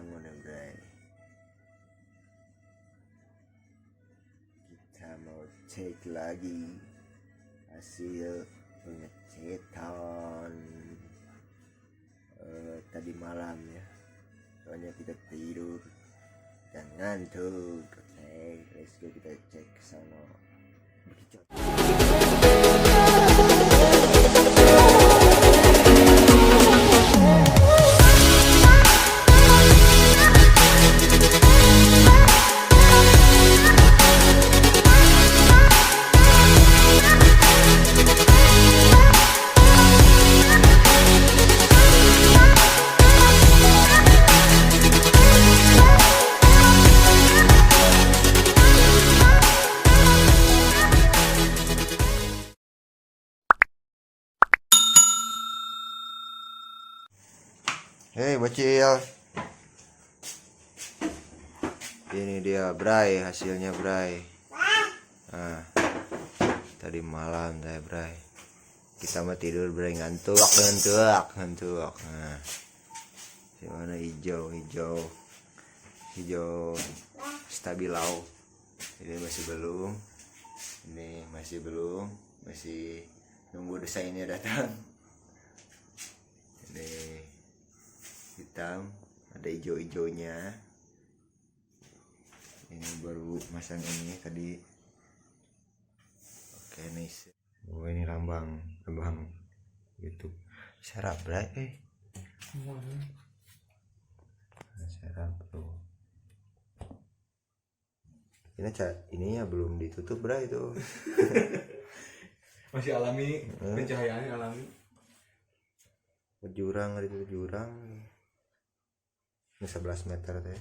bangun ya Bray. Kita mau cek lagi hasil pengecetan tadi malam ya. Soalnya kita tidur dan ngantuk. Oke, let's go, kita cek ke sana. Hei bocil, ini dia Bray, hasilnya Bray. Nah, tadi malam saya Bray, kita mau tidur Bray, ngantuk. Nah, gimana hijau stabilau. Ini masih belum, masih nunggu desainnya datang. Ini hitam, ada hijau-hijaunya. Ini baru masang ini tadi. Oke nih. Oh ini lambang YouTube. Serap Bray. Serap tuh. Ininya belum ditutup Bray itu. Masih alami, pencahayaannya alami. Jurang itu jurang. Ini 11 meter teh.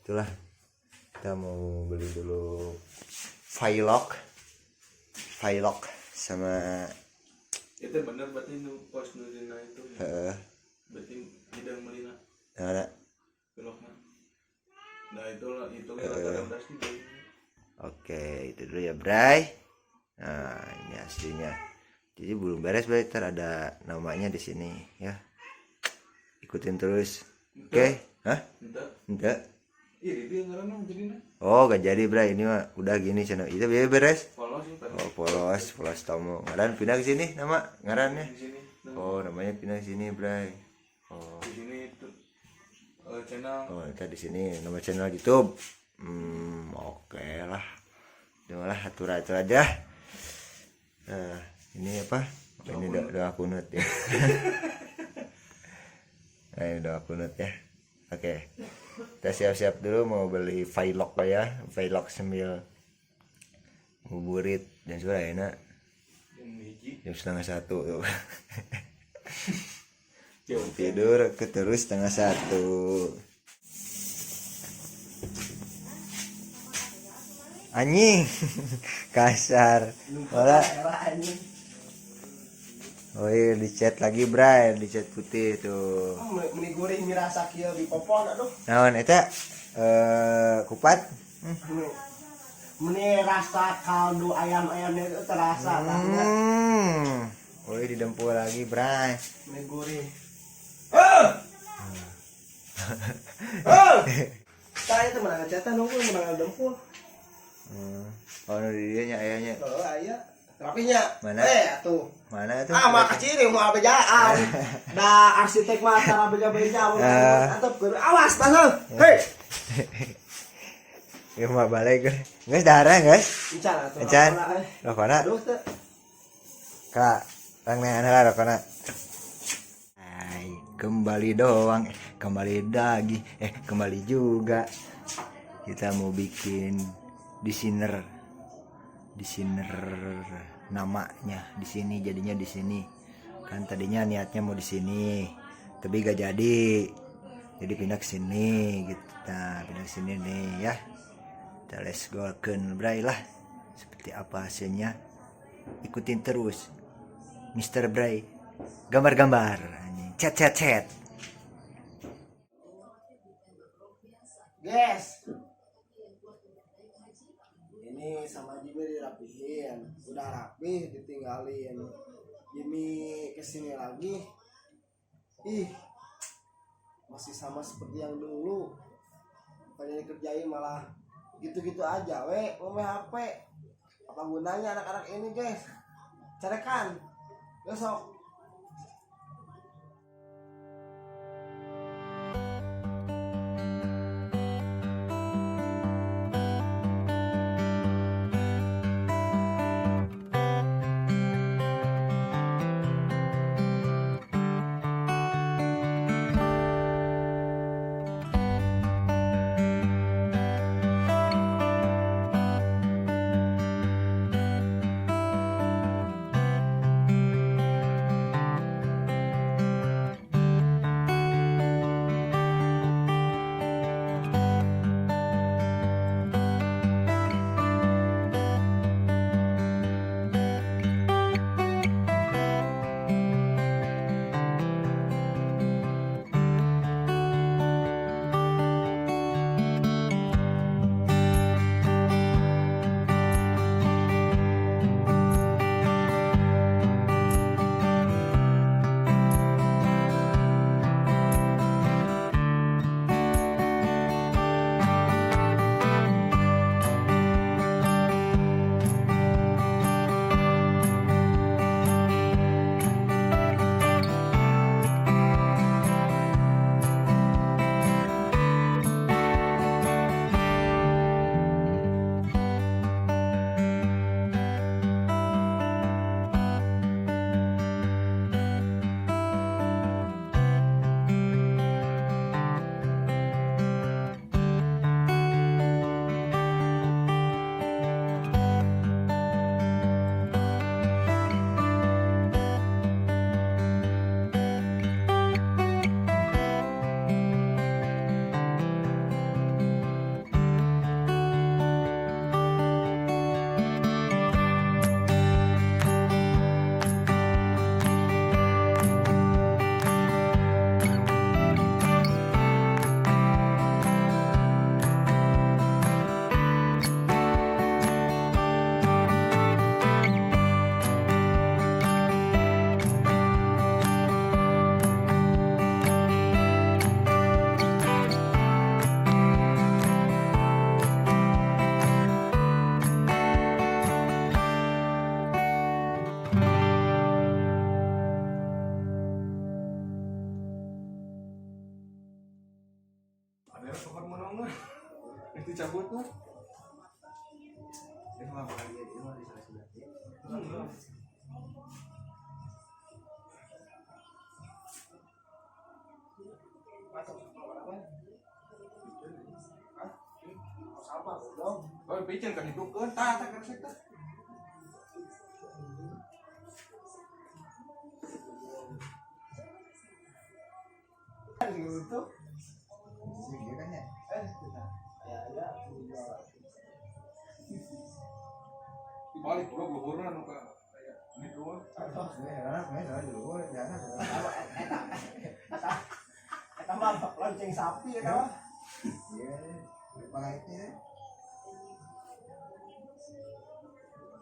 Itulah, kita mau beli dulu Vailok sama itu bener berarti nu pos nudina itu. Berarti tidak melina. Ada. Velokna. Nah itu rata-rata sih. Oke, itu dulu ya Bray. Nah, ini aslinya. Jadi belum beres Bray, ada namanya di sini ya. Ikutin terus. Oke. Hah? Enggak. Iya, dia ngaranna jadinya. Oh, gak jadi Bray, ini mah udah gini channel. Itu biar beres. Polos itu. Oh, polos tomo. Ngaran pindah ke sini nama ngarannya. Di sini. Oh, namanya pindah ke sini Bray. Oh. Di sini itu channel. Oh, kita di sini nama channel YouTube. Oke lah. Janganlah atur aja. Nah, ini apa? Ini doa kunut ya. Nah, ini doa kunut ya. Oke. Kita siap-siap dulu mau beli Vailok ya. Vailok sambil ngabuburit dan sudah enak. Jam 12:30 tuh. Tidur terus 12:30. Anjing. Kasar. Malah. Oh iya, dicat lagi Bray, dicat putih tuh. Meni goreng mirasa kieu di popon aduh. Naon eta? Kupat? Meni rasa kaldu ayam-ayamnya itu terasa banget. Oh iya, didempul lagi Bray. Meni goreng. Saya itu menang cetan nunggu menang dempul. Oh dia nya ayahnya. Oh aya. Rapinya. Mana? Atuh. Mana tuh? Mah kecil mau abejaan. Da arsitek mah cara beja-beja atau awas tasal. Hei. Ya mah balik guys darah guys. Encan. Rokona. Kak, rang lah rokona. Hai, kembali doang. Kembali lagi. Kembali juga. Kita mau bikin desainer namanya di sini, jadinya di sini kan. Tadinya niatnya mau di sini tapi gak jadi pindah ke sini gitu. Nah, pindah ke sini nih ya. Kita let's go Bray lah, seperti apa hasilnya ikutin terus Mr. Bray gambar-gambar chat. Guys, ini sama Jimmy dirapihin, udah rapih ditinggalin. Jimmy kesini lagi, masih sama seperti yang dulu. Bukannya dikerjain malah gitu-gitu aja ngomong HP. Apa gunanya anak-anak ini guys? Carekan besok. Ada pokok menong mah. Itu cabut mah. Itu mah bukan dia, itu mah sudah. Sama dong. Oh, picen kan itu kan tak resek tah. Gitu. Iya kan ya? Ya. Dibalik gua luhurna nu ka aya ini doang. Eta mah lonceng sapi eta mah. Iya, palaitnya.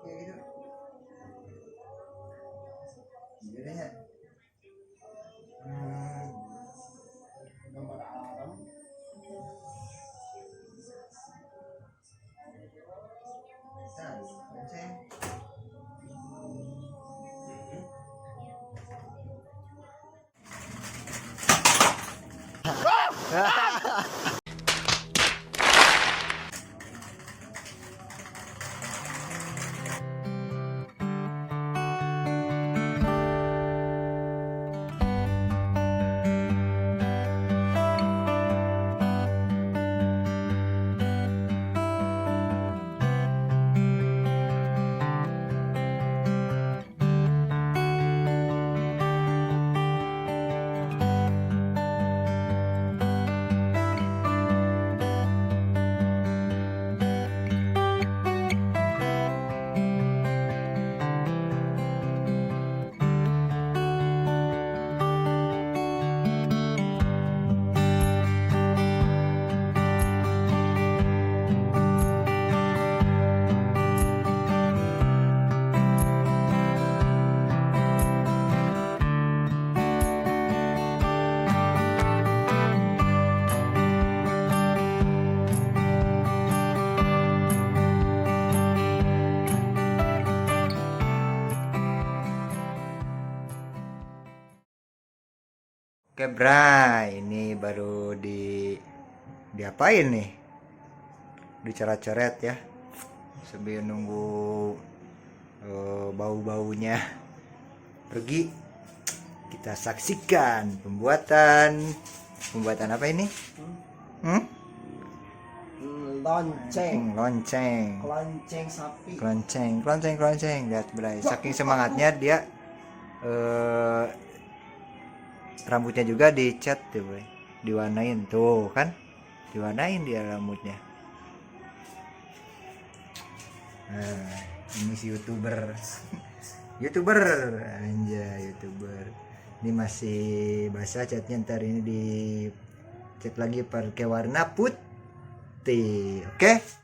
Kayak gitu. Iya deh ya. Gambar alam. Nah, lonceng. Oke Bray, ini baru diapain nih? Dicoret-coret ya. Sambil nunggu bau-baunya pergi. Kita saksikan pembuatan apa ini? Lonceng sapi. Lonceng. Lihat Bray, saking semangatnya dia rambutnya juga dicat tuh Bray. Diwarnain tuh kan? Diwarnain dia rambutnya. Nah, ini si YouTuber anjay, YouTuber. Ini masih basah catnya, ntar ini dicat lagi pakai warna putih. Oke?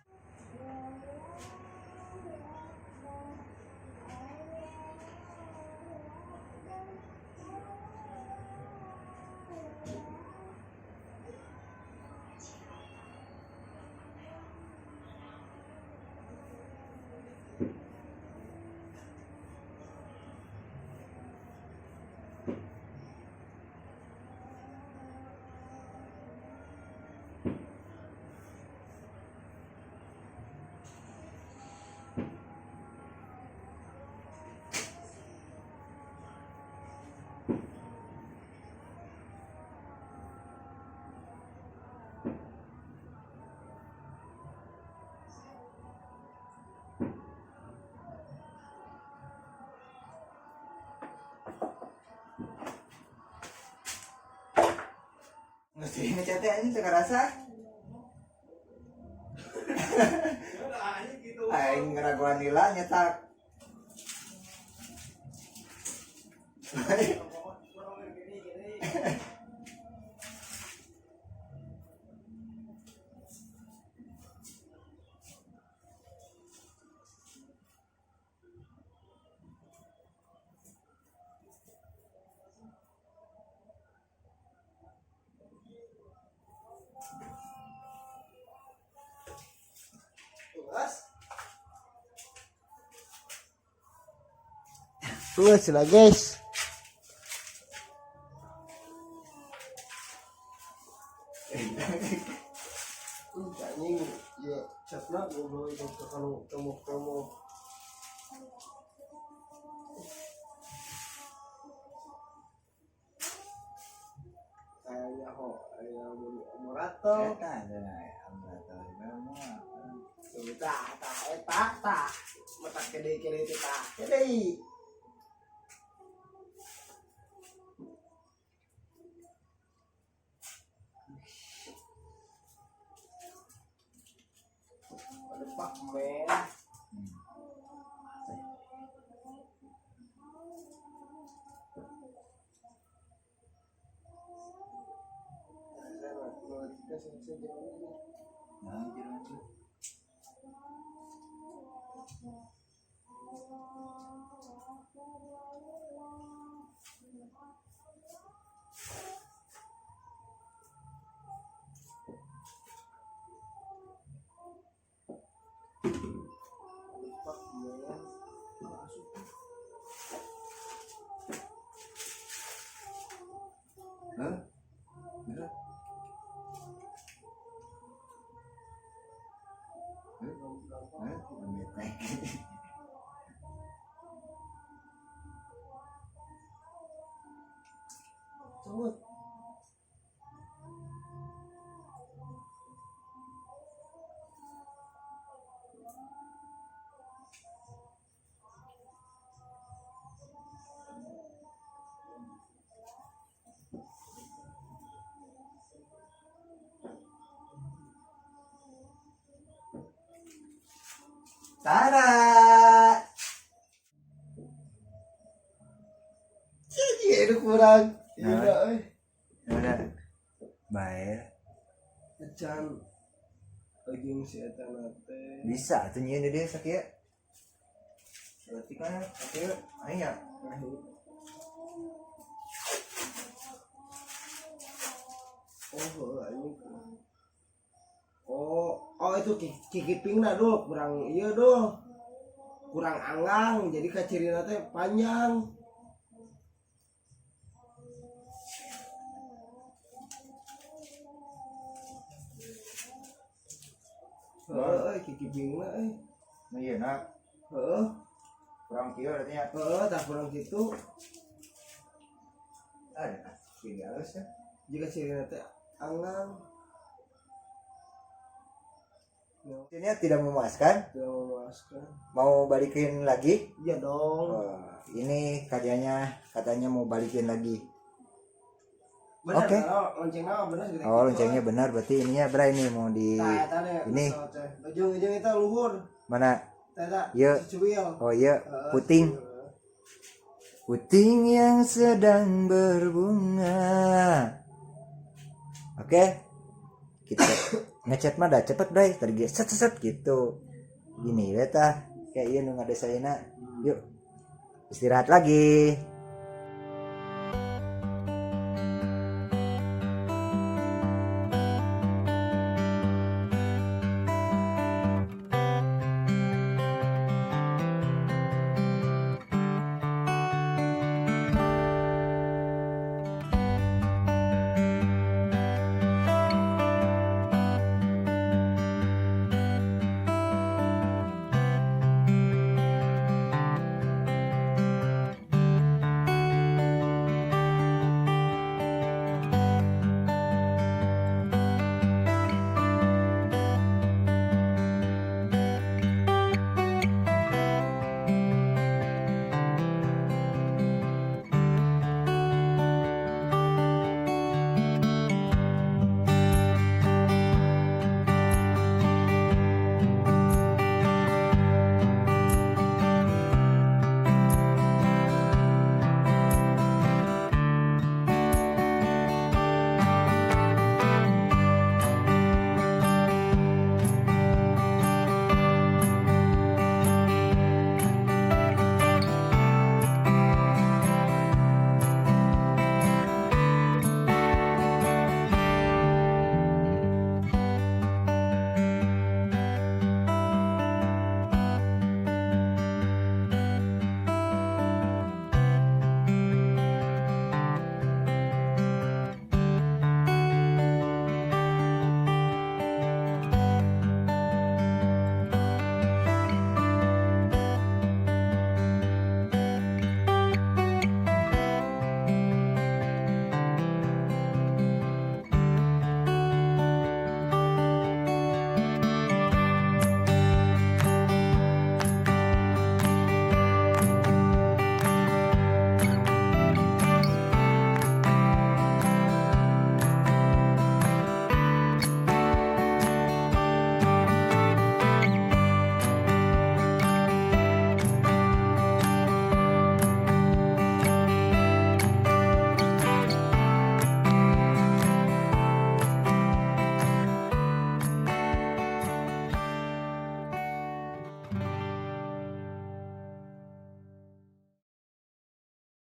Mesti ngecatnya ini sekarasa. Aing ngeraguan nila nyetak. Luas lah guys. Anjing ya catna ngobrol itu kalau kamu kayaknya ayam murato tak mata kede itu tak kede. Pak men. Semut. Tara. Jadi itu kurang. Ya Nah. udah Udah. Baik. Ecan lagi si eta nate. Bisa tuh nyian dia sakit. Berarti kan sakit aya. Oh itu kikipingna dulu kurang iya dulu kurang anggang jadi kacirina teh panjang kikipingna Nah, iya nak heeh kurang kieu artinya tak kurang gitu ada sini halus ya. jika sirina teh angang Ini tidak memuaskan, tidak memuaskan. mau balikin lagi. Iya dong. Oh, ini katanya mau balikin lagi. Benar, Oke. Loncengnya benar gitu. Oh, loncengnya benar, berarti ininya Bray ini mau di ini. Ujung-ujung itu luhur. Mana? Teta. Iya. Cuil. Oh iya, puting. Puting yang sedang berbunga. Oke. Kita ngechat mah dah cepet Bray, tadi set gitu. Gini beta, kayak ieu nu ngadesaina. Yuk. Istirahat lagi.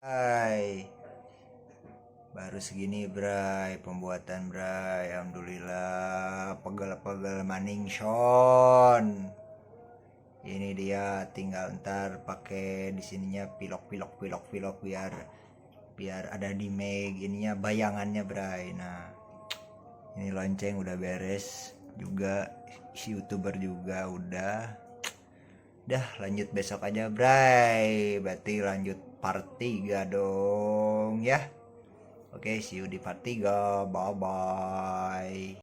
Hai. Baru segini Bray pembuatan Bray. Alhamdulillah pegel-pegel maning son. Ini dia tinggal ntar pakai di sininya pilok biar ada di mag ininya bayangannya Bray. Nah, ini lonceng udah beres juga, si YouTuber juga udah. Dah lanjut besok aja Bray. Berarti lanjut part 3 dong ya. Oke, see you di part 3. Bye bye.